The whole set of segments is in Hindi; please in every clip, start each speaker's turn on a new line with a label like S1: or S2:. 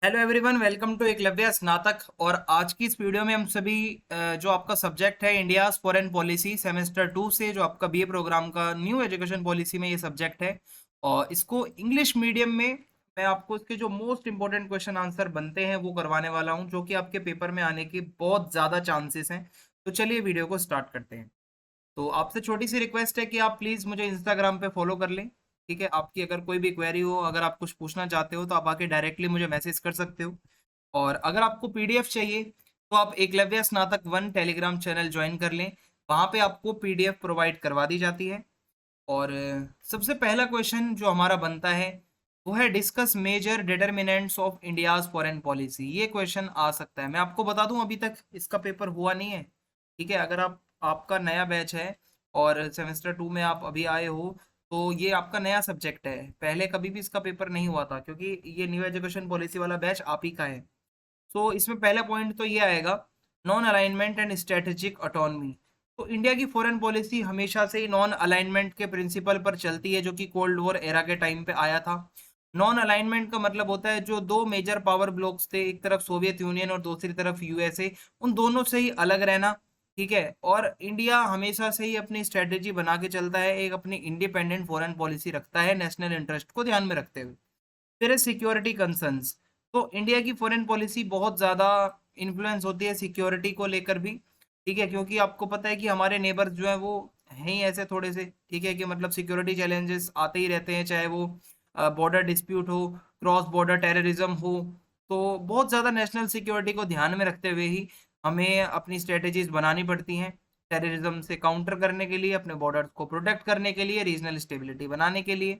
S1: Hello everyone, welcome to Eklavya Snatak. और आज की इस वीडियो में हम सभी जो आपका सब्जेक्ट है इंडिया फॉरेन पॉलिसी सेमेस्टर 2 से, जो आपका बीए प्रोग्राम का न्यू एजुकेशन पॉलिसी में ये सब्जेक्ट है, और इसको इंग्लिश मीडियम में मैं आपको इसके जो मोस्ट इंपॉर्टेंट क्वेश्चन आंसर बनते हैं वो करवाने वाला हूं, जो कि आपके पेपर में आने के बहुत ज़्यादा चांसेस हैं। तो चलिए वीडियो को स्टार्ट करते हैं। तो आपसे छोटी सी रिक्वेस्ट है कि आप प्लीज़ मुझे इंस्टाग्राम पे फॉलो कर लें। ठीक है, आपकी अगर कोई भी क्वेरी हो, अगर आप कुछ पूछना चाहते हो, तो आप आके डायरेक्टली मुझे मैसेज कर सकते हो। और अगर आपको पीडीएफ चाहिए तो आप एकलव्य स्नातक 1 टेलीग्राम चैनल ज्वाइन कर लें। वहाँ पे आपको पीडीएफ प्रोवाइड करवा दी जाती है। और सबसे पहला क्वेश्चन जो हमारा बनता है वो है, discuss major determinants of India's foreign policy. ये क्वेश्चन आ सकता है। मैं आपको बता दूं, अभी तक इसका पेपर हुआ नहीं है। ठीक है, अगर आपका नया बैच है और सेमेस्टर 2 में आप अभी आए हो, तो ये आपका नया सब्जेक्ट है। पहले कभी भी इसका पेपर नहीं हुआ था, क्योंकि ये न्यू एजुकेशन पॉलिसी वाला बैच आप ही का है। तो इसमें पहला पॉइंट तो ये आएगा, non alignment and strategic autonomy. तो इंडिया की फॉरेन पॉलिसी हमेशा से ही नॉन अलाइनमेंट के प्रिंसिपल पर चलती है, जो कि कोल्ड वॉर एरा के टाइम पे आया था। नॉन अलाइनमेंट का मतलब होता है, जो दो मेजर पावर ब्लॉक्स थे, एक तरफ सोवियत यूनियन और दूसरी तरफ यूएसए, उन दोनों से ही अलग रहना। ठीक है, और इंडिया हमेशा से ही अपनी स्ट्रेटेजी बना के चलता है, एक अपनी इंडिपेंडेंट फॉरेन पॉलिसी रखता है, नेशनल इंटरेस्ट को ध्यान में रखते हुए। फिर है सिक्योरिटी कंसर्न्स। तो इंडिया की फॉरेन पॉलिसी बहुत ज़्यादा इन्फ्लुएंस होती है सिक्योरिटी को लेकर भी। ठीक है, क्योंकि आपको पता है कि हमारे नेबर्स जो हैं वो हैं ही ऐसे थोड़े से। ठीक है, कि मतलब सिक्योरिटी चैलेंजेस आते ही रहते हैं, चाहे वो बॉर्डर डिस्प्यूट हो, क्रॉस बॉर्डर टेररिज्म हो। तो बहुत ज़्यादा नेशनल सिक्योरिटी को ध्यान में रखते हुए ही हमें अपनी स्ट्रेटेजीज बनानी पड़ती हैं, टेररिज्म से काउंटर करने के लिए, अपने बॉर्डर को प्रोटेक्ट करने के लिए, रीजनल स्टेबिलिटी बनाने के लिए।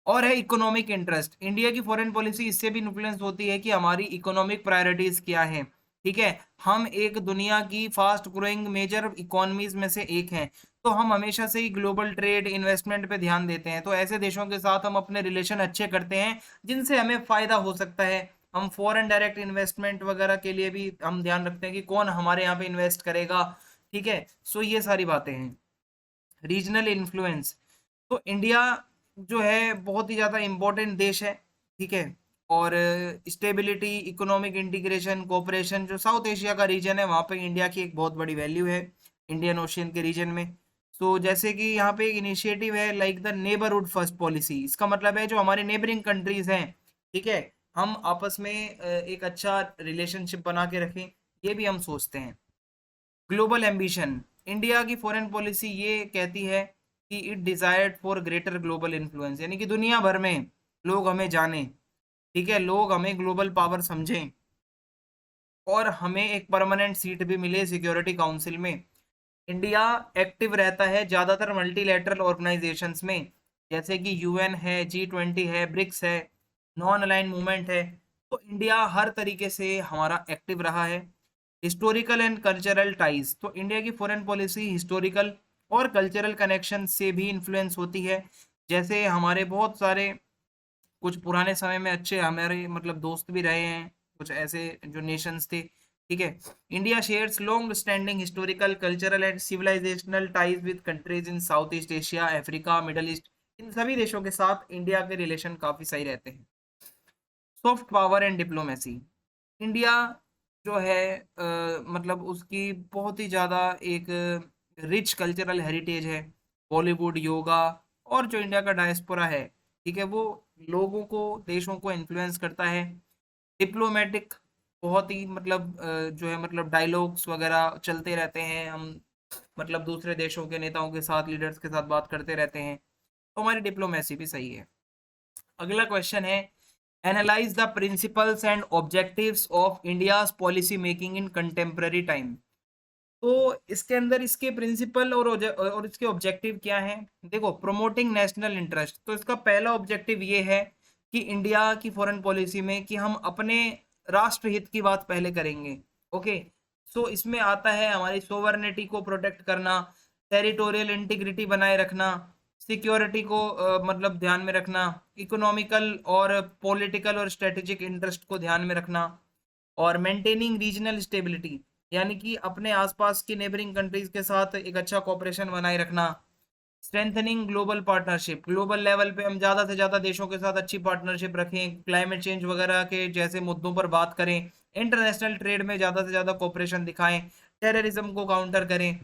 S1: और है इकोनॉमिक इंटरेस्ट। इंडिया की फॉरेन पॉलिसी इससे भी इन्फ्लुएंस होती है कि हमारी इकोनॉमिक प्रायोरिटीज क्या हैं। ठीक है, हम एक दुनिया की फास्ट ग्रोइंग मेजर इकोनॉमीज में से एक हैं। तो हम हमेशा से ही ग्लोबल ट्रेड इन्वेस्टमेंट पे ध्यान देते हैं। तो ऐसे देशों के साथ हम अपने रिलेशन अच्छे करते हैं जिनसे हमें फायदा हो सकता है। हम फॉरेन डायरेक्ट इन्वेस्टमेंट वगैरह के लिए भी हम ध्यान रखते हैं कि कौन हमारे यहाँ पे इन्वेस्ट करेगा। ठीक है, सो ये सारी बातें हैं। Regional influence. तो इंडिया जो है बहुत ही ज़्यादा इम्पोर्टेंट देश है। ठीक है, और स्टेबिलिटी, इकोनॉमिक इंटीग्रेशन, कोऑपरेशन, जो साउथ एशिया का रीजन है वहाँ पे इंडिया की एक बहुत बड़ी वैल्यू है, इंडियन ओशियन के रीजन में। तो जैसे कि यहाँ पे एक इनिशिएटिव है like the neighbourhood first policy. इसका मतलब है जो हमारे नेबरिंग कंट्रीज हैं, ठीक है, हम आपस में एक अच्छा रिलेशनशिप बना के रखें, ये भी हम सोचते हैं। Global ambition. इंडिया की फॉरेन पॉलिसी ये कहती है कि it desired for greater global influence, यानी कि दुनिया भर में लोग हमें जानें। ठीक है, लोग हमें ग्लोबल पावर समझें, और हमें एक परमानेंट सीट भी मिले सिक्योरिटी काउंसिल में। इंडिया एक्टिव रहता है ज़्यादातर मल्टीलैटरल ऑर्गेनाइजेशंस में, जैसे कि यूएन है, G20 है, ब्रिक्स है, नॉन अलाइन मूवमेंट है। तो इंडिया हर तरीके से हमारा एक्टिव रहा है। Historical and cultural ties. तो इंडिया की फॉरेन पॉलिसी हिस्टोरिकल और कल्चरल कनेक्शन से भी इन्फ्लुएंस होती है। जैसे हमारे बहुत सारे कुछ पुराने समय में अच्छे हमारे मतलब दोस्त भी रहे हैं, कुछ ऐसे जो नेशंस थे। ठीक है, India shares long standing historical, cultural and civilisational ties with countries in South East Asia, Africa, Middle East. इन सभी देशों के साथ इंडिया के रिलेशन काफ़ी सही रहते हैं। Soft power and diplomacy. India जो है मतलब उसकी बहुत ही ज़्यादा एक रिच कल्चरल हेरिटेज है। बॉलीवुड, योगा, और जो इंडिया का डायस्पोरा है, ठीक है, वो लोगों को, देशों को इन्फ्लुएंस करता है। डिप्लोमेटिक, बहुत ही मतलब जो है मतलब डायलॉग्स वगैरह चलते रहते हैं, हम मतलब दूसरे देशों के नेताओं के साथ, लीडर्स के साथ बात करते रहते हैं। तो हमारी डिप्लोमेसी भी सही है। अगला क्वेश्चन है, analyse the principles and objectives of India's policy making in contemporary time. तो इसके अंदर इसके प्रिंसिपल और इसके ऑब्जेक्टिव क्या हैं। देखो, प्रमोटिंग नेशनल इंटरेस्ट। तो इसका पहला ऑब्जेक्टिव ये है कि इंडिया की फॉरेन पॉलिसी में कि हम अपने राष्ट्रहित की बात पहले करेंगे। ओके, सो इसमें आता है हमारी सोवर्निटी को प्रोटेक्ट करना, टेरिटोरियल इंटीग्रिटी बनाए रखना, सिक्योरिटी को मतलब ध्यान में रखना, इकोनॉमिकल और पॉलिटिकल और स्ट्रेटेजिक इंटरेस्ट को ध्यान में रखना, और मेंटेनिंग रीजनल स्टेबिलिटी, यानी कि अपने आसपास की नेबरिंग कंट्रीज के साथ एक अच्छा कोऑपरेशन बनाए रखना। Strengthening global partnership, global level पे हम ज़्यादा से ज़्यादा देशों के साथ अच्छी पार्टनरशिप रखें, क्लाइमेट चेंज वगैरह के जैसे मुद्दों पर बात करें, इंटरनेशनल ट्रेड में ज़्यादा से ज़्यादा कोऑपरेशन दिखाएं, टेररिज्म को काउंटर करें।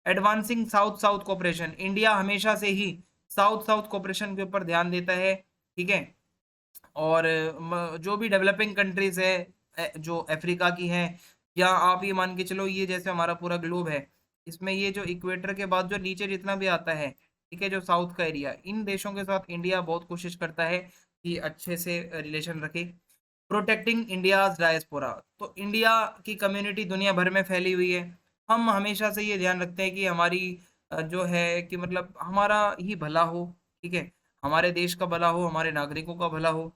S1: Advancing south south cooperation, India हमेशा से ही साउथ साउथ कोऑपरेशन के ऊपर ध्यान देता है, ठीक है। और जो भी डेवलपिंग कंट्रीज है, जो अफ्रीका की हैं, या आप ये मान के चलो ये जैसे हमारा पूरा ग्लोब है, इसमें ये जो इक्वेटर के बाद जो नीचे जितना भी आता है, ठीक है, जो साउथ का एरिया, इन देशों के साथ इंडिया बहुत कोशिश करता है कि अच्छे से रिलेशन रखे। प्रोटेक्टिंग इंडियाज डायस्पोरा, तो इंडिया की कम्युनिटी दुनिया भर में फैली हुई है, हम हमेशा से ये ध्यान रखते हैं कि हमारी जो है कि मतलब हमारा ही भला हो, ठीक है, हमारे देश का भला हो, हमारे नागरिकों का भला हो।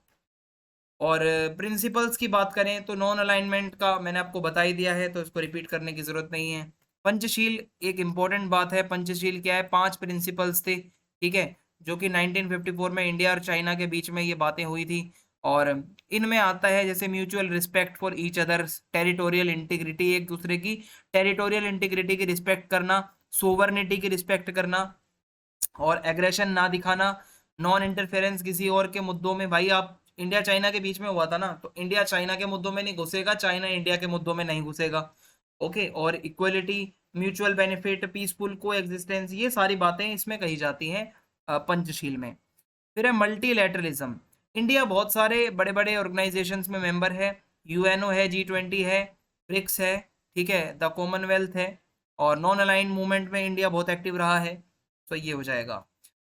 S1: और प्रिंसिपल्स की बात करें तो नॉन अलाइनमेंट का मैंने आपको बता ही दिया है, तो इसको रिपीट करने की जरूरत नहीं है। पंचशील एक इम्पोर्टेंट बात है, पंचशील क्या है, 5 प्रिंसिपल्स थे, ठीक है, जो कि 1954 में इंडिया और चाइना के बीच में ये बातें हुई थी। और इनमें आता है जैसे mutual respect for each others, territorial integrity, एक दूसरे की टेरिटोरियल इंटीग्रिटी की रिस्पेक्ट करना, सोवर्निटी की रिस्पेक्ट करना, और एग्रेशन ना दिखाना, नॉन इंटरफेरेंस किसी और के मुद्दों में। भाई आप इंडिया चाइना के बीच में हुआ था ना, तो इंडिया चाइना के मुद्दों में नहीं घुसेगा, चाइना इंडिया के मुद्दों में नहीं घुसेगा, ओके। और इक्वलिटी, म्यूचुअल बेनिफिट, पीसफुल को एग्जिस्टेंस, ये सारी बातें इसमें कही जाती हैं पंचशील में। फिर है मल्टीलैटरलिज्म, इंडिया बहुत सारे बड़े बड़े ऑर्गेनाइजेशंस में मेंबर है, यूएनओ है, G20 है, ब्रिक्स है, ठीक है, द कॉमनवेल्थ है, और नॉन अलाइन मूवमेंट में इंडिया बहुत एक्टिव रहा है, तो ये हो जाएगा।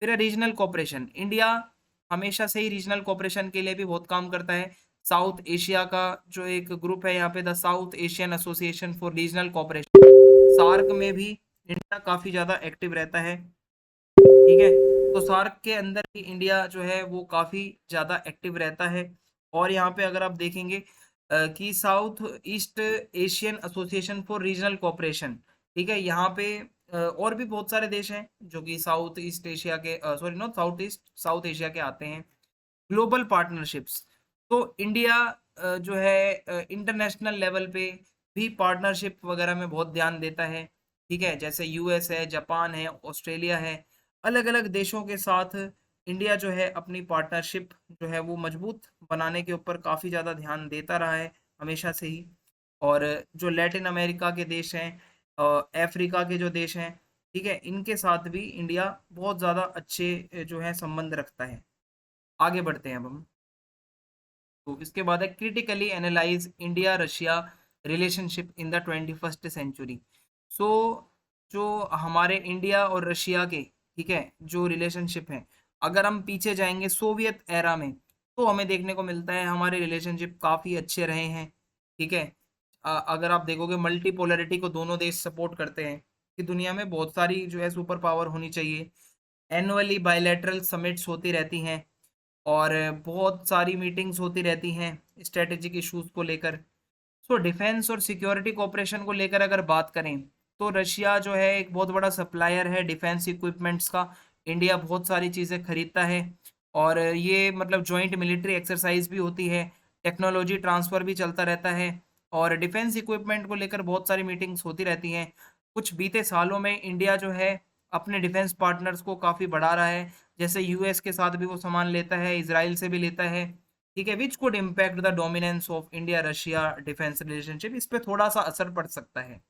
S1: फिर है रीजनल कोऑपरेशन, इंडिया हमेशा से ही रीजनल कोऑपरेशन के लिए भी बहुत काम करता है। साउथ एशिया का जो एक ग्रुप है यहाँ पे, the South Asian association for regional cooperation, SAARC में भी इंडिया काफी ज्यादा एक्टिव रहता है, ठीक है। तो सार्क के अंदर भी इंडिया जो है वो काफी ज्यादा एक्टिव रहता है। और यहाँ पे अगर आप देखेंगे कि south east Asian association for regional cooperation, ठीक है, यहाँ पे और भी बहुत सारे देश हैं जो कि साउथ ईस्ट एशिया के, sorry not south east, south Asia के आते हैं। ग्लोबल पार्टनरशिप्स, तो इंडिया जो है इंटरनेशनल लेवल पे भी पार्टनरशिप वगैरह में बहुत ध्यान देता है, ठीक है, जैसे यूएस है, जापान है, ऑस्ट्रेलिया है, अलग अलग देशों के साथ इंडिया जो है अपनी पार्टनरशिप जो है वो मजबूत बनाने के ऊपर काफ़ी ज़्यादा ध्यान देता रहा है हमेशा से ही। और जो लैटिन अमेरिका के देश हैं, अफ्रीका के जो देश हैं, ठीक है, इनके साथ भी इंडिया बहुत ज़्यादा अच्छे जो है संबंध रखता है। आगे बढ़ते हैं अब हम। तो इसके बाद है critically analyse India Russia relationship in the 21st century. So जो हमारे इंडिया और रशिया के, ठीक है, जो रिलेशनशिप है, अगर हम पीछे जाएंगे सोवियत एरा में, तो हमें देखने को मिलता है हमारे रिलेशनशिप काफ़ी अच्छे रहे हैं, ठीक है। अगर आप देखोगे मल्टीपोलरिटी को दोनों देश सपोर्ट करते हैं कि दुनिया में बहुत सारी जो है सुपर पावर होनी चाहिए, एनुअली बायलैटरल समिट्स होती रहती हैं, और बहुत सारी मीटिंग्स होती रहती हैं स्ट्रेटेजिक इश्यूज को लेकर। सो डिफेंस और सिक्योरिटी कोऑपरेशन को लेकर अगर बात करें, तो रशिया जो है एक बहुत बड़ा सप्लायर है डिफेंस इक्विपमेंट्स का, इंडिया बहुत सारी चीज़ें खरीदता है, और ये मतलब जॉइंट मिलिट्री एक्सरसाइज भी होती है, टेक्नोलॉजी ट्रांसफ़र भी चलता रहता है, और डिफेंस इक्विपमेंट को लेकर बहुत सारी मीटिंग्स होती रहती हैं। कुछ बीते सालों में इंडिया जो है अपने डिफेंस पार्टनर्स को काफ़ी बढ़ा रहा है, जैसे यूएस के साथ भी वो सामान लेता है, इसराइल से भी लेता है, ठीक है, which could impact the dominance of India Russia defence relationship, इस पे थोड़ा सा असर पड़ सकता है।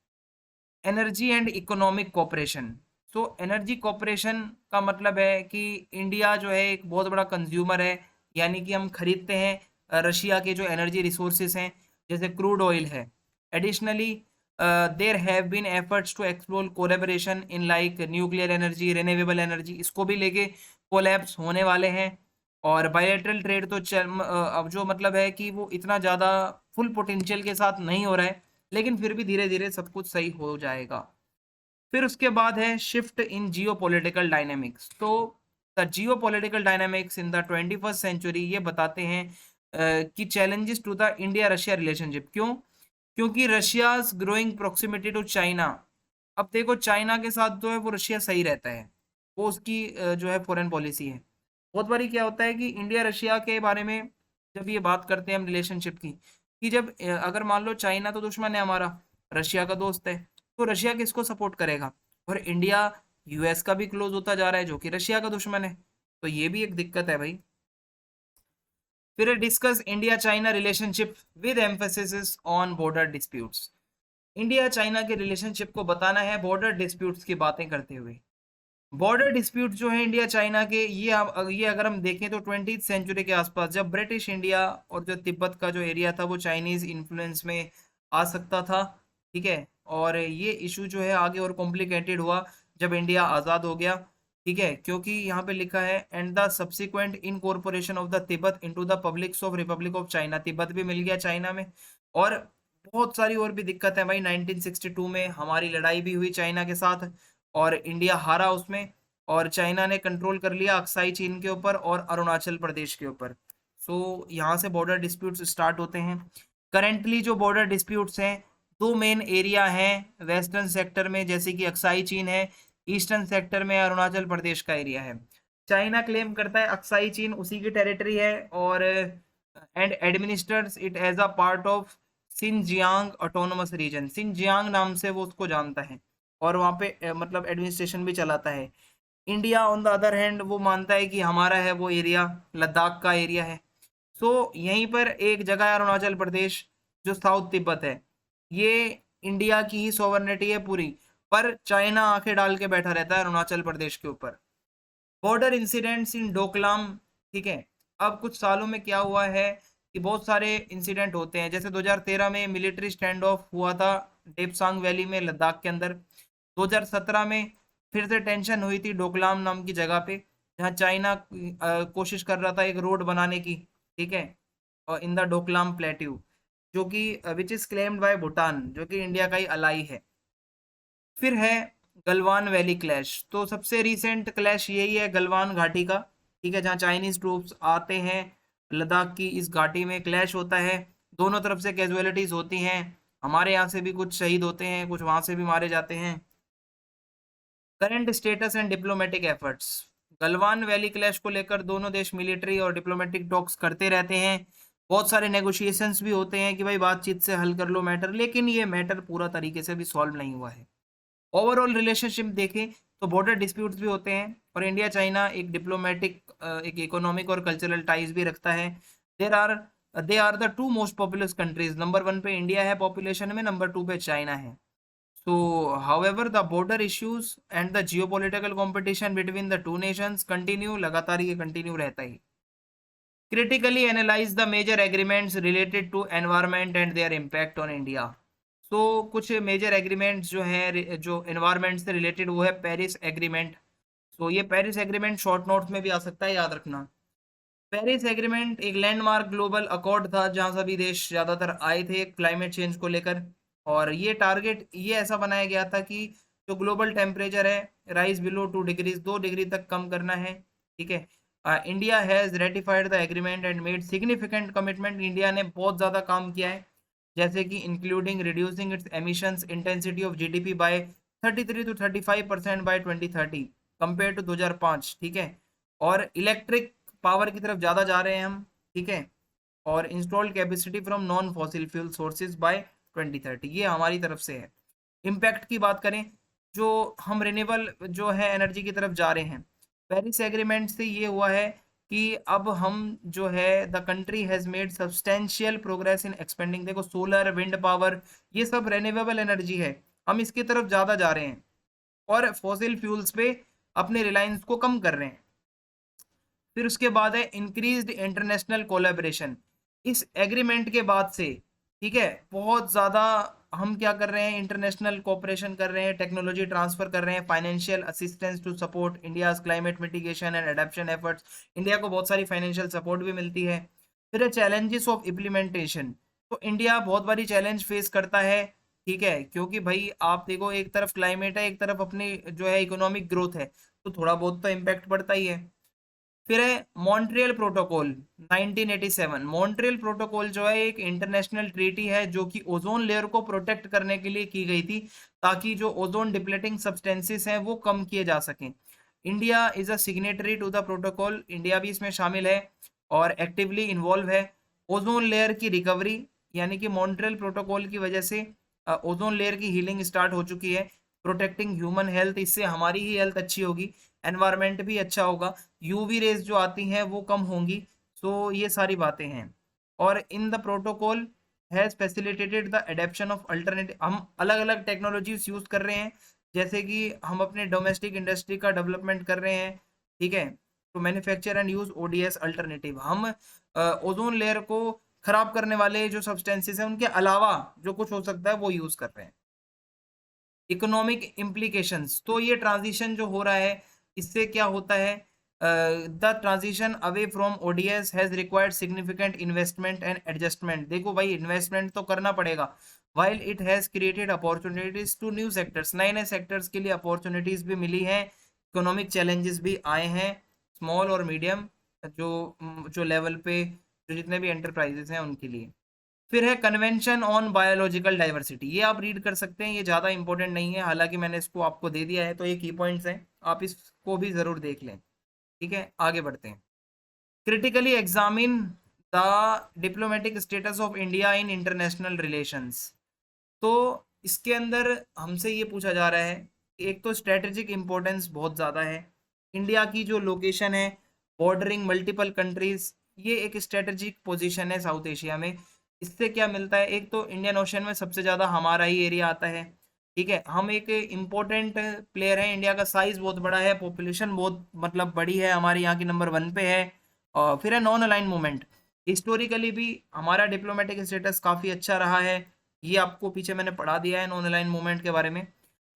S1: Energy and economic cooperation, so energy cooperation का मतलब है कि इंडिया जो है एक बहुत बड़ा कंज्यूमर है, यानी कि हम खरीदते हैं रशिया के जो एनर्जी रिसोर्सेज हैं, जैसे क्रूड ऑयल है। Additionally there have been efforts to explore collaboration in like nuclear energy, renewable energy, इसको भी लेके कोलैप्स होने वाले हैं। और बायलैटरल ट्रेड तो अब जो मतलब है कि वो इतना ज़्यादा फुल पोटेंशियल के साथ नहीं हो रहा है, लेकिन फिर भी धीरे धीरे सब कुछ सही हो जाएगा। फिर उसके बाद है shift in geopolitical dynamics, तो the geopolitical dynamics in the 21st century ये बताते हैं कि challenges to the India Russia relationship, क्यों, क्योंकि Russia's growing proximity to China. अब देखो चाइना के साथ जो है वो रशिया सही रहता है, वो उसकी जो है फॉरेन पॉलिसी है। बहुत बारी क्या होता है कि इंडिया रशिया के बारे में जब ये बात करते हैं हम रिलेशनशिप की, कि जब अगर मान लो चाइना तो दुश्मन है हमारा, रशिया का दोस्त है, तो रशिया किसको सपोर्ट करेगा, और इंडिया यूएस का भी क्लोज होता जा रहा है जो कि रशिया का दुश्मन है, तो ये भी एक दिक्कत है भाई। फिर discuss India China relationship with emphasis on border disputes. India China के रिलेशनशिप को बताना है बॉर्डर डिस्प्यूट्स की बातें करते हुए। बॉर्डर डिस्प्यूट जो है इंडिया चाइना के, ये अगर हम देखें तो 20वीं सेंचुरी के आसपास, जब ब्रिटिश इंडिया और जो तिब्बत का जो एरिया था वो चाइनीज इन्फ्लुएंस में आ सकता था, ठीक है। और ये इशू जो है आगे और कॉम्प्लिकेटेड हुआ जब इंडिया आज़ाद हो गया, ठीक है, क्योंकि यहाँ पे लिखा है and the subsequent incorporation of the Tibet into the publics of Republic of China. Tibet भी मिल गया चाइना में, और बहुत सारी और भी दिक्कत है भाई। 1962 में हमारी लड़ाई भी हुई चाइना के साथ और इंडिया हारा उसमें, और चाइना ने कंट्रोल कर लिया अक्साई चीन के ऊपर और अरुणाचल प्रदेश के ऊपर। सो यहाँ से बॉर्डर डिस्प्यूट्स स्टार्ट होते हैं। करेंटली जो बॉर्डर डिस्प्यूट्स हैं, दो मेन एरिया हैं वेस्टर्न सेक्टर में, जैसे कि अक्साई चीन है, ईस्टर्न सेक्टर में अरुणाचल प्रदेश का एरिया है। चाइना क्लेम करता है अक्साई चीन उसी की टेरिटरी है, और and administers it as a part of Xinjiang autonomous region. Xinjiang नाम से वो उसको जानता है, और वहाँ पे मतलब एडमिनिस्ट्रेशन भी चलाता है। India on the other hand वो मानता है कि हमारा है वो एरिया, लद्दाख का एरिया है। सो यहीं पर एक जगह है अरुणाचल प्रदेश जो साउथ तिब्बत है, ये इंडिया की ही सॉवरेनिटी है पूरी, पर चाइना आंखें डाल के बैठा रहता है अरुणाचल प्रदेश के ऊपर। बॉर्डर इंसिडेंट्स इन डोकलाम, ठीक है। अब कुछ सालों में क्या हुआ है कि बहुत सारे इंसिडेंट होते हैं, जैसे 2013 में मिलिट्री स्टैंड ऑफ हुआ था डेपसांग वैली में लद्दाख के अंदर। 2017 में फिर से टेंशन हुई थी डोकलाम नाम की जगह पे, जहाँ चाइना कोशिश कर रहा था एक रोड बनाने की, ठीक है, और इन द डोकलाम प्लेट्यू, जो कि which is claimed by Bhutan, जो कि इंडिया का ही अलाई है। फिर है गलवान वैली क्लैश। तो सबसे रिसेंट क्लैश यही है गलवान घाटी का, ठीक है, जहाँ चाइनीज ट्रूप्स आते हैं लद्दाख की इस घाटी में क्लैश होता है। दोनों तरफ से कैजुअलिटीज होती हैं, हमारे यहाँ से भी कुछ शहीद होते हैं, कुछ वहां से भी मारे जाते हैं। Current status and diplomatic efforts. Galwan valley clash को लेकर दोनों देश मिलिट्री और डिप्लोमेटिक टॉक्स करते रहते हैं। बहुत सारे नेगोशिएशंस भी होते हैं कि भाई बातचीत से हल कर लो मैटर, लेकिन ये मैटर पूरा तरीके से भी सॉल्व नहीं हुआ है। ओवरऑल रिलेशनशिप देखें तो बॉर्डर डिस्प्यूट्स भी होते हैं, और इंडिया चाइना एक डिप्लोमेटिक, एक इकोनॉमिक और कल्चरल टाइज भी रखता है। There are they are the two most populous countries. Number 1 पे इंडिया है पॉपुलेशन में, नंबर 2 पे चाइना है। So, however, the border issues and the geopolitical competition between the two nations continue, लगातार ये कंटिन्यू रहता ही। Critically analyze the major agreements related to environment and their impact on India. So, कुछ मेजर एग्रीमेंट्स जो हैं जो एनवायरमेंट से रिलेटेड, वो है पेरिस एग्रीमेंट। सो ये पेरिस एग्रीमेंट शॉर्ट नोट्स में भी आ सकता है, याद रखना। पेरिस एग्रीमेंट एक लैंडमार्क ग्लोबल अकॉर्ड था जहां सभी देश ज्यादातर आए थे क्लाइमेट चेंज को लेकर, और ये टारगेट ये ऐसा बनाया गया था कि जो ग्लोबल टेम्परेचर है राइज बिलो 2 डिग्रीज, 2 डिग्री तक कम करना है, ठीक है। India has ratified the agreement and made significant commitment. India ने बहुत ज़्यादा काम किया है, जैसे कि including reducing its emissions intensity of GDP by 33 to 35% by 2030 compare to 2005, ठीक है। और इलेक्ट्रिक पावर की तरफ ज़्यादा जा रहे हैं हम, ठीक है। और installed capacity from non fossil fuel sources by 2030, ये हमारी तरफ से है। इम्पैक्ट की बात करें, जो हम रिन्यूएबल जो है एनर्जी की तरफ जा रहे हैं, पेरिस एग्रीमेंट से ये हुआ है कि अब हम जो है the country has made substantial progress in expanding. देखो सोलर विंड पावर ये सब रिन्यूएबल एनर्जी है, हम इसकी तरफ ज़्यादा जा रहे हैं और फॉसिल फ्यूल्स पे अपने रिलायंस को कम कर रहे हैं। फिर उसके बाद है इंक्रीज्ड इंटरनेशनल कोलैबोरेशन। इस एग्रीमेंट के बाद से, ठीक है, बहुत ज़्यादा हम क्या कर रहे हैं, इंटरनेशनल कोऑपरेशन कर रहे हैं, टेक्नोलॉजी ट्रांसफर कर रहे हैं, financial assistance to support India's climate mitigation and adaptation efforts. India को बहुत सारी फाइनेंशियल सपोर्ट भी मिलती है। फिर है चैलेंजेस ऑफ इम्प्लीमेंटेशन। तो इंडिया बहुत बारी चैलेंज फेस करता है, ठीक है, क्योंकि भाई आप देखो एक तरफ क्लाइमेट है, एक तरफ अपनी जो है इकोनॉमिक ग्रोथ है, तो थोड़ा बहुत तो इम्पैक्ट पड़ता ही है। फिर है मॉन्ट्रियल प्रोटोकॉल 1987। मॉन्ट्रियल प्रोटोकॉल जो है एक इंटरनेशनल ट्रीटी है जो कि ओजोन लेयर को प्रोटेक्ट करने के लिए की गई थी, ताकि जो ओजोन डिप्लेटिंग सब्सटेंसेस हैं वो कम किए जा सकें। India is a signatory to the protocol, India भी इसमें शामिल है और एक्टिवली इन्वॉल्व है। ओजोन लेयर की रिकवरी, यानी कि मॉन्ट्रियल प्रोटोकॉल की वजह से ओजोन लेयर की हीलिंग स्टार्ट हो चुकी है। प्रोटेक्टिंग ह्यूमन हेल्थ, इससे हमारी ही हेल्थ अच्छी होगी, एनवायरनमेंट भी अच्छा होगा, यूवी रेज जो आती हैं वो कम होंगी। सो ये सारी बातें हैं। और in the protocol has facilitated the adaptation of alternative, हम अलग अलग टेक्नोलॉजीज यूज कर रहे हैं, जैसे कि हम अपने डोमेस्टिक इंडस्ट्री का डेवलपमेंट कर रहे हैं, ठीक है, to manufacture and use ODS alternative. हम ओजोन लेयर को खराब करने वाले जो सब्सटेंसेस हैं उनके अलावा जो कुछ हो सकता है वो यूज कर रहे हैं। इकोनॉमिक इम्प्लीकेशंस, तो ये ट्रांजिशन जो हो रहा है इससे क्या होता है, the transition away from ODS has required significant investment and adjustment. देखो भाई, इन्वेस्टमेंट तो करना पड़ेगा, while it has created opportunities to new sectors, नए नए सेक्टर्स के लिए अपॉर्चुनिटीज भी मिली हैं, इकोनॉमिक चैलेंजेस भी आए हैं, स्मॉल और मीडियम जो जो लेवल पे जो जितने भी एंटरप्राइजेस हैं उनके लिए। फिर है कन्वेंशन ऑन बायोलॉजिकल डाइवर्सिटी, ये आप रीड कर सकते हैं, ये ज़्यादा इंपॉर्टेंट नहीं है, हालांकि मैंने इसको आपको दे दिया है, तो ये की पॉइंट्स हैं, आप इसको भी ज़रूर देख लें। ठीक है, आगे बढ़ते हैं। Critically examine the diplomatic status of India in international relations. तो इसके अंदर हमसे ये पूछा जा रहा है कि एक तो स्ट्रेटेजिक इंपॉर्टेंस बहुत ज़्यादा है, इंडिया की जो लोकेशन है बॉर्डरिंग मल्टीपल कंट्रीज, ये एक स्ट्रेटेजिक पोजीशन है साउथ एशिया में। इससे क्या मिलता है, एक तो इंडियन ओशन में सबसे ज़्यादा हमारा ही एरिया आता है, ठीक है, हम एक इम्पोर्टेंट प्लेयर हैं, इंडिया का साइज बहुत बड़ा है, पॉपुलेशन बहुत मतलब बड़ी है, हमारे यहाँ की नंबर 1 पे है। और फिर है नॉन अलाइन मूवमेंट, हिस्टोरिकली भी हमारा डिप्लोमेटिक स्टेटस काफ़ी अच्छा रहा है, ये आपको पीछे मैंने पढ़ा दिया है नॉन अलाइन मूवमेंट के बारे में।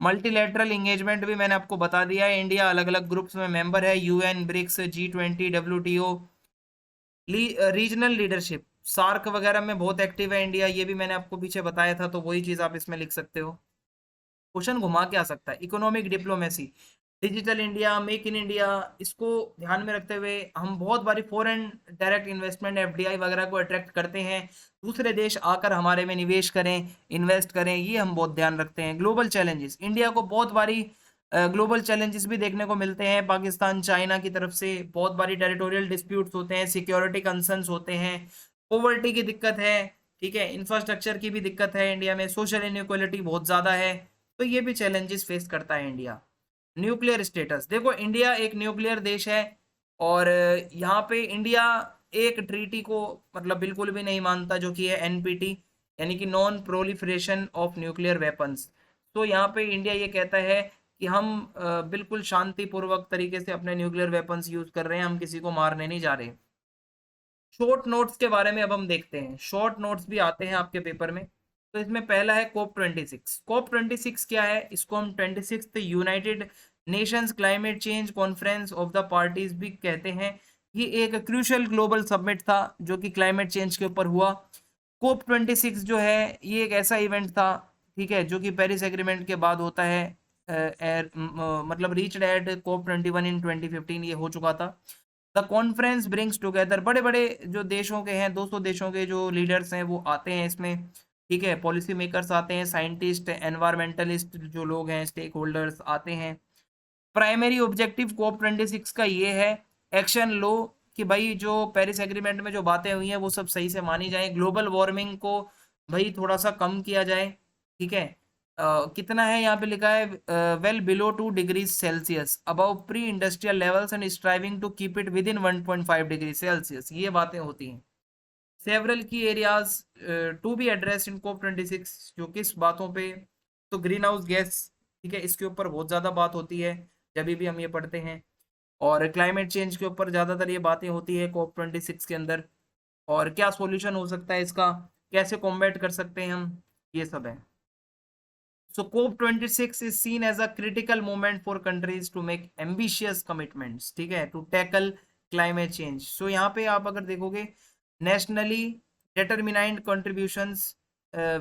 S1: मल्टीलेटरल इंगेजमेंट भी मैंने आपको बता दिया है, इंडिया अलग अलग ग्रुप्स में मेंबर है, UN, BRICS, G20, WTO। Regional leadership, SAARC वगैरह में बहुत एक्टिव है इंडिया, ये भी मैंने आपको पीछे बताया था, तो वही चीज़ आप इसमें लिख सकते हो। क्वेश्चन घुमा के आ सकता है, economic diplomacy, digital India, make in India, इसको ध्यान में रखते हुए हम बहुत बारी फॉरेन डायरेक्ट इन्वेस्टमेंट एफडीआई वगैरह को अट्रैक्ट करते हैं, दूसरे देश आकर हमारे में निवेश करें, इन्वेस्ट करें, ये हम बहुत ध्यान रखते हैं। ग्लोबल चैलेंजेस, इंडिया को बहुत बारी ग्लोबल चैलेंजेस भी देखने को मिलते हैं, पाकिस्तान चाइना की तरफ से बहुत बारी टेरिटोरियल डिस्प्यूट्स होते हैं, सिक्योरिटी कंसर्न्स होते हैं, पॉवर्टी की दिक्कत है, ठीक है, इंफ्रास्ट्रक्चर की भी दिक्कत है इंडिया में, सोशल इनइक्वालिटी बहुत ज़्यादा है, तो ये भी चैलेंजेस फेस करता है इंडिया। न्यूक्लियर स्टेटस, देखो इंडिया एक न्यूक्लियर देश है, और यहाँ पे इंडिया एक ट्रीटी को मतलब बिल्कुल भी नहीं मानता, जो कि है एनपीटी, यानी कि non proliferation of nuclear weapons. तो यहाँ पे इंडिया ये कहता है कि हम बिल्कुल शांतिपूर्वक तरीके से अपने न्यूक्लियर वेपन्स यूज कर रहे हैं, हम किसी को मारने नहीं जा रहे। शॉर्ट नोट्स के बारे में अब हम देखते हैं, शॉर्ट नोट्स भी आते हैं आपके पेपर में। तो इसमें पहला है COP26। COP26 क्या है, इसको हम 26th United Nations climate change conference of the parties भी कहते हैं। ये एक क्रूशियल ग्लोबल समिट था जो कि क्लाइमेट चेंज के ऊपर हुआ। COP26 जो है ये एक ऐसा इवेंट था, ठीक है, जो कि पेरिस एग्रीमेंट के बाद होता है, मतलब रीच्ड एट COP21 इन 2015, ये हो चुका था। द कॉन्फ्रेंस ब्रिंग्स टुगेदर, बड़े बड़े जो देशों के हैं, 200 देशों के जो लीडर्स हैं वो आते हैं इसमें, ठीक है, पॉलिसी मेकर्स आते हैं, साइंटिस्ट, एनवायरमेंटलिस्ट जो लोग हैं, स्टेक होल्डर्स आते हैं। प्राइमरी ऑब्जेक्टिव COP26 का ये है, एक्शन लो, कि भाई जो पेरिस एग्रीमेंट में जो बातें हुई हैं वो सब सही से मानी जाए, ग्लोबल वार्मिंग को भाई थोड़ा सा कम किया जाए, ठीक है। कितना है यहाँ पे लिखा है, well below 2 degree Celsius above pre industrial levels and striving to keep it with in 1.5 degree Celsius, ये बातें होती हैं। Several key areas to be address in COP26, जो किस बातों पे, तो ग्रीन हाउस गैस, ठीक है, इसके ऊपर बहुत ज़्यादा बात होती है जब भी हम ये पढ़ते हैं, और क्लाइमेट चेंज के ऊपर ज़्यादातर ये बातें होती है COP26 के अंदर, और क्या सॉल्यूशन हो सकता है इसका, कैसे कॉम्बैट कर सकते हैं हम, ये सब है। So COP26 is seen as a critical moment for countries to make ambitious commitments, ठीक है, to tackle climate change। So यहाँ पे आप अगर देखोगे, nationally determined contributions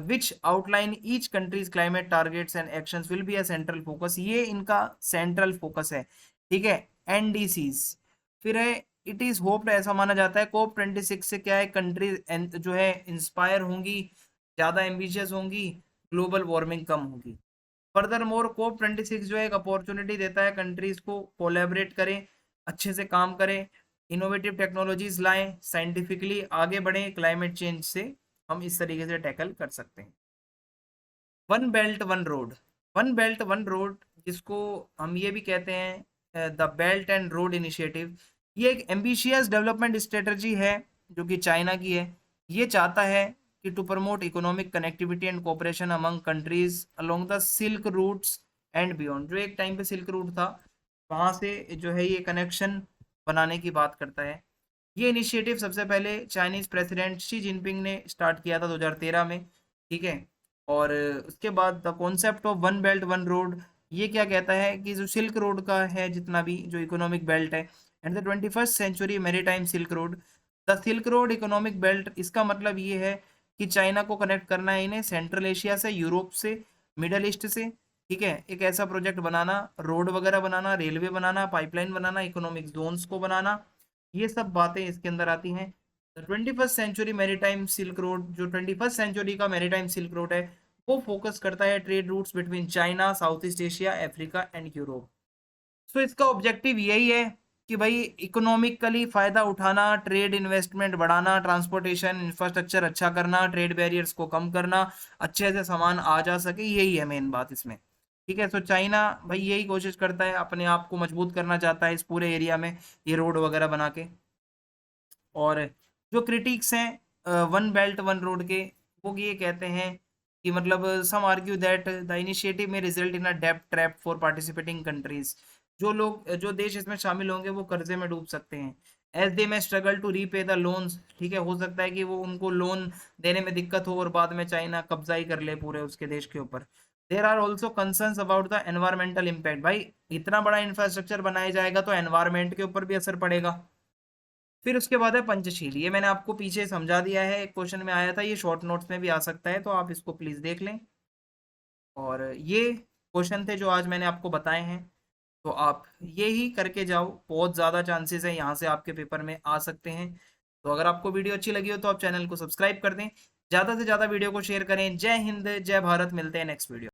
S1: which outline each country's climate targets and actions will be a central focus, ये इनका central focus है, ठीक है, NDCs। फिर है इट इज होप्ड, ऐसा माना जाता है COP26 से क्या है, कंट्रीज जो है इंस्पायर होंगी, ज़्यादा एम्बिशियस होंगी, ग्लोबल वार्मिंग कम होगी। फर्दर मोर COP26 जो है एक अपॉर्चुनिटी देता है कंट्रीज को, कोलैबोरेट करें, अच्छे से काम करें, इनोवेटिव टेक्नोलॉजीज लाएं, साइंटिफिकली आगे बढ़ें, क्लाइमेट चेंज से हम इस तरीके से टैकल कर सकते हैं। One belt one road, one belt one road, जिसको हम ये भी कहते हैं the belt and road initiative, ये एक एम्बिशियस डेवलपमेंट स्ट्रेटजी है जो कि चाइना की है। ये चाहता है कि to promote economic connectivity and cooperation among countries along the silk routes and beyond. जो एक टाइम पे सिल्क रूट था, वहाँ से जो है ये कनेक्शन बनाने की बात करता है। ये इनिशिएटिव सबसे पहले चाइनीज प्रेसिडेंट शी जिनपिंग ने स्टार्ट किया था 2013 में, ठीक है। और उसके बाद the concept of one belt one road, ये क्या कहता है कि जो सिल्क रोड का है जितना भी जो इकोनॉमिक बेल्ट है, and the 21st century maritime silk road, the silk road economic belt, इसका मतलब ये है कि चाइना को कनेक्ट करना है इन्हें सेंट्रल एशिया से, यूरोप से, मिडल ईस्ट से, ठीक है। एक ऐसा प्रोजेक्ट बनाना, रोड वगैरह बनाना, रेलवे बनाना, पाइपलाइन बनाना, इकोनॉमिक जोन्स को बनाना, ये सब बातें इसके अंदर आती हैं। 21st century maritime silk road, जो 21st सेंचुरी का मैरीटाइम सिल्क रोड है, वो फोकस करता है trade routes between China, South East Asia, Africa and Europe. So इसका ऑब्जेक्टिव यही है कि भाई इकोनॉमिकली फायदा उठाना, ट्रेड इन्वेस्टमेंट बढ़ाना, ट्रांसपोर्टेशन इंफ्रास्ट्रक्चर अच्छा करना, ट्रेड बैरियर्स को कम करना, अच्छे से सामान आ जा सके, यही है मेन बात इसमें, ठीक है। सो चाइना भाई यही कोशिश करता है, अपने आप को मजबूत करना चाहता है इस पूरे एरिया में, ये रोड वगैरह बना के। और जो क्रिटिक्स हैं वन बेल्ट वन रोड के, वो ये कहते हैं कि मतलब सम आर्ग्यू दैट द इनिशिएटिव में रिजल्ट इन अ डेब्ट ट्रैप फॉर पार्टिसिपेटिंग कंट्रीज। जो देश इसमें शामिल होंगे वो कर्जे में डूब सकते हैं। As they may struggle to repay the loans, ठीक है, हो सकता है कि वो उनको लोन देने में दिक्कत हो और बाद में चाइना कब्जा ही कर ले पूरे उसके देश के ऊपर। There are also concerns about the environmental impact. भाई इतना बड़ा इंफ्रास्ट्रक्चर बनाया जाएगा तो एनवायरमेंट के ऊपर भी असर पड़ेगा। फिर उसके बाद है पंचशील, ये मैंने आपको पीछे समझा दिया है, एक क्वेश्चन में आया था, ये शॉर्ट नोट्स में भी आ सकता है, तो आप इसको प्लीज देख लें। और ये क्वेश्चन थे जो आज मैंने आपको बताए हैं, तो आप ये ही करके जाओ, बहुत ज़्यादा चांसेस है यहाँ से आपके पेपर में आ सकते हैं। तो अगर आपको वीडियो अच्छी लगी हो तो आप चैनल को सब्सक्राइब कर दें, ज़्यादा से ज़्यादा वीडियो को शेयर करें। जय हिंद, जय भारत, मिलते हैं नेक्स्ट वीडियो।